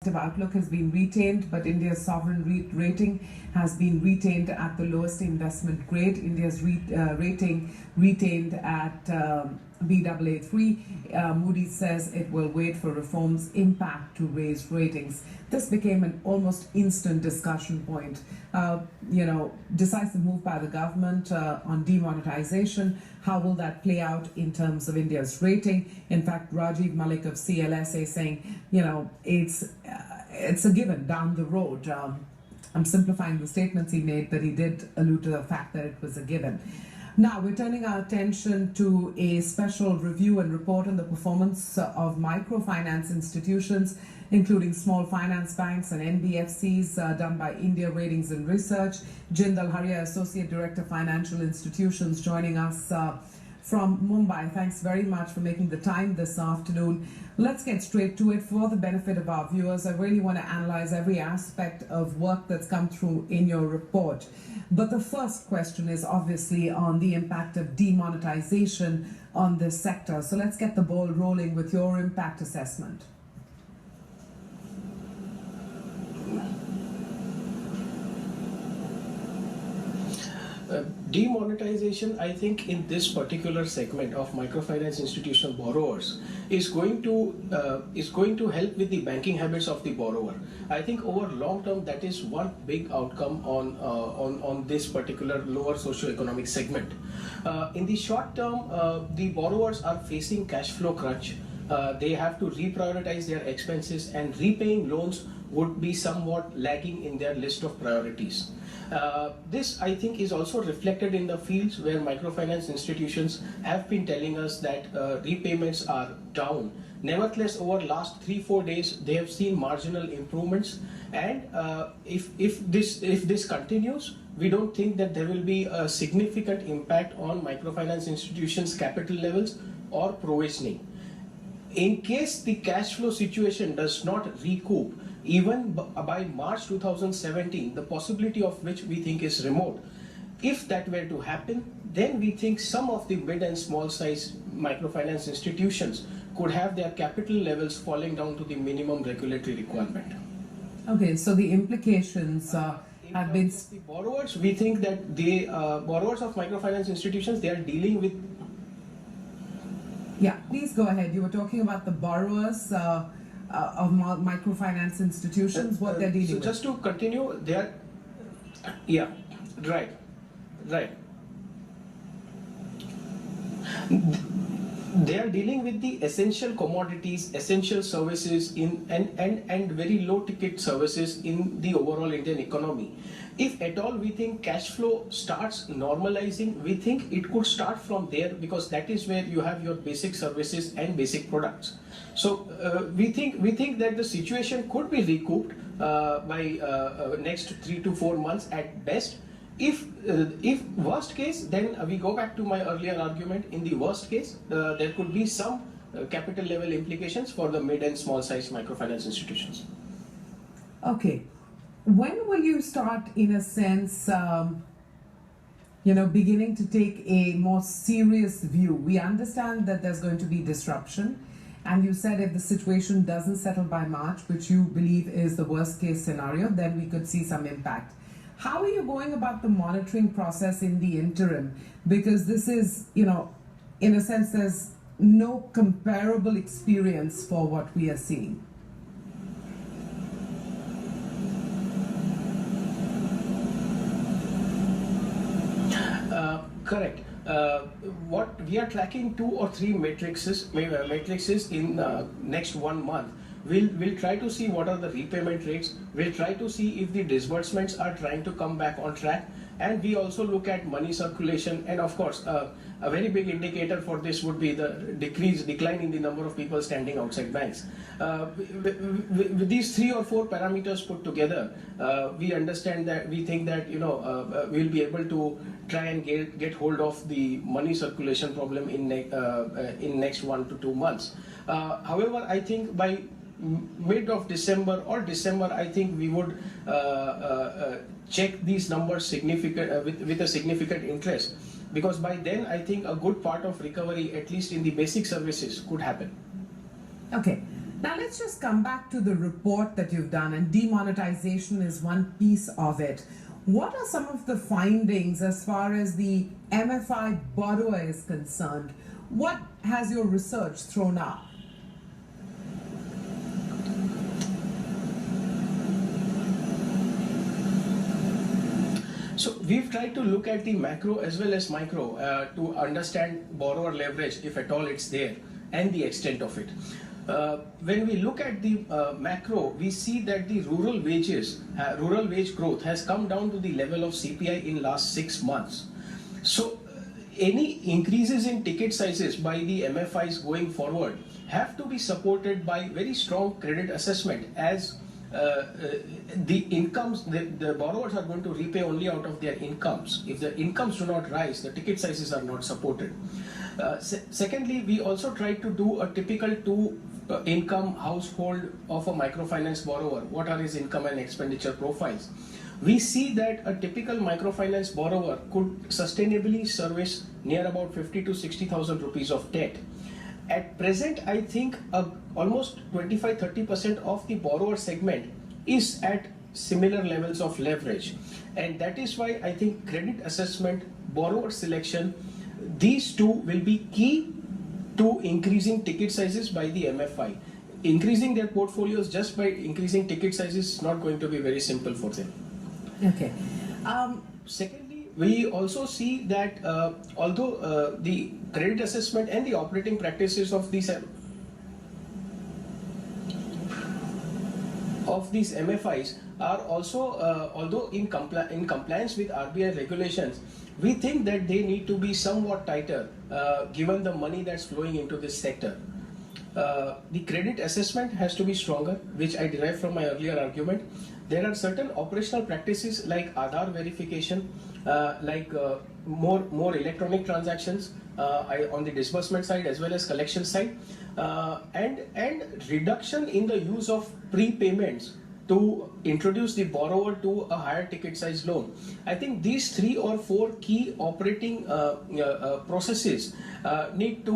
positive outlook has been retained, but India's sovereign rating has been retained at the lowest investment grade. India's rating retained at Baa3. Moody's says it will wait for reforms' impact to raise ratings. This became an almost instant discussion point. Decisive move by the government on demonetization. How will that play out in terms of India's rating? In fact, Rajiv Malik of CLSA is saying, it's a given down the road. I'm simplifying the statements he made, but he did allude to the fact that it was a given. Now, we're turning our attention to a special review and report on the performance of microfinance institutions, including small finance banks and NBFCs, done by India Ratings and Research. Jindal, Haria, Associate Director, Financial Institutions, joining us from Mumbai. Thanks very much for making the time this afternoon. Let's get straight to it. For the benefit of our viewers, I really want to analyze every aspect of work that's come through in your report. But the first question is obviously on the impact of demonetization on this sector. So let's get the ball rolling with your impact assessment. Demonetization, I think, in this particular segment of microfinance institutional borrowers is going to help with the banking habits of the borrower. I think over long term, that is one big outcome on this particular lower socioeconomic segment. In the short term, the borrowers are facing cash flow crunch. They have to reprioritize their expenses, and repaying loans would be somewhat lagging in their list of priorities. This, I think, is also reflected in the fields where microfinance institutions have been telling us that repayments are down. Nevertheless, over last 3-4 days, they have seen marginal improvements, and if this continues, we don't think that there will be a significant impact on microfinance institutions' capital levels or provisioning. In case the cash flow situation does not recoup, even by March 2017, the possibility of which we think is remote, if that were to happen, then we think some of the mid and small size microfinance institutions could have their capital levels falling down to the minimum regulatory requirement. Okay, so the implications have been... The borrowers, we think that the borrowers of microfinance institutions, they are dealing with... Yeah, please go ahead. You were talking about the borrowers of microfinance institutions, what they're dealing with. So just to continue, they are... Yeah, right. They are dealing with the essential commodities, essential services and very low ticket services in the overall Indian economy. If at all we think cash flow starts normalizing, we think it could start from there, because that is where you have your basic services and basic products. So we think that the situation could be recouped by next 3 to 4 months at best. If worst case, then we go back to my earlier argument. In the worst case, there could be some capital level implications for the mid and small size microfinance institutions. Okay. When will you start, in a sense, beginning to take a more serious view? We understand that there's going to be disruption, and you said if the situation doesn't settle by March, which you believe is the worst case scenario, then we could see some impact. How are you going about the monitoring process in the interim? Because this is, in a sense, there's no comparable experience for what we are seeing. Correct. What we are tracking 2 or 3 matrices in next 1 month. We'll try to see what are the repayment rates. We'll try to see if the disbursements are trying to come back on track. And we also look at money circulation, and of course, a very big indicator for this would be the decline in the number of people standing outside banks. With these 3 or 4 parameters put together, we understand that we think that we'll be able to try and get hold of the money circulation problem in next 1 to 2 months. However, I think by mid of December or December, I think we would check these numbers with a significant interest, because by then I think a good part of recovery, at least in the basic services, could happen. Okay. Now let's just come back to the report that you've done, and demonetization is one piece of it. What are some of the findings as far as the MFI borrower is concerned? What has your research thrown up? So we've tried to look at the macro as well as micro to understand borrower leverage, if at all it's there, and the extent of it. When we look at the macro, we see that the rural wage growth has come down to the level of CPI in last 6 months. So any increases in ticket sizes by the MFIs going forward have to be supported by very strong credit assessment, as the incomes, the borrowers are going to repay only out of their incomes. If the incomes do not rise, the ticket sizes are not supported. Secondly, we also try to do a typical income household of a microfinance borrower. What are his income and expenditure profiles? We see that a typical microfinance borrower could sustainably service near about 50 to 60,000 rupees of debt. At present, I think almost 25-30% of the borrower segment is at similar levels of leverage, and that is why I think credit assessment, borrower selection, these two will be key to increasing ticket sizes by the MFI. Increasing their portfolios just by increasing ticket sizes is not going to be very simple for them. Okay. Secondly, we also see that although the credit assessment and the operating practices of these MFIs are also, although in compliance with RBI regulations, we think that they need to be somewhat tighter given the money that's flowing into this sector. The credit assessment has to be stronger, which I derived from my earlier argument. There are certain operational practices like Aadhaar verification, like more electronic transactions on the disbursement side as well as collection side, and reduction in the use of prepayments to introduce the borrower to a higher ticket size loan. I think these 3 or 4 key operating processes need to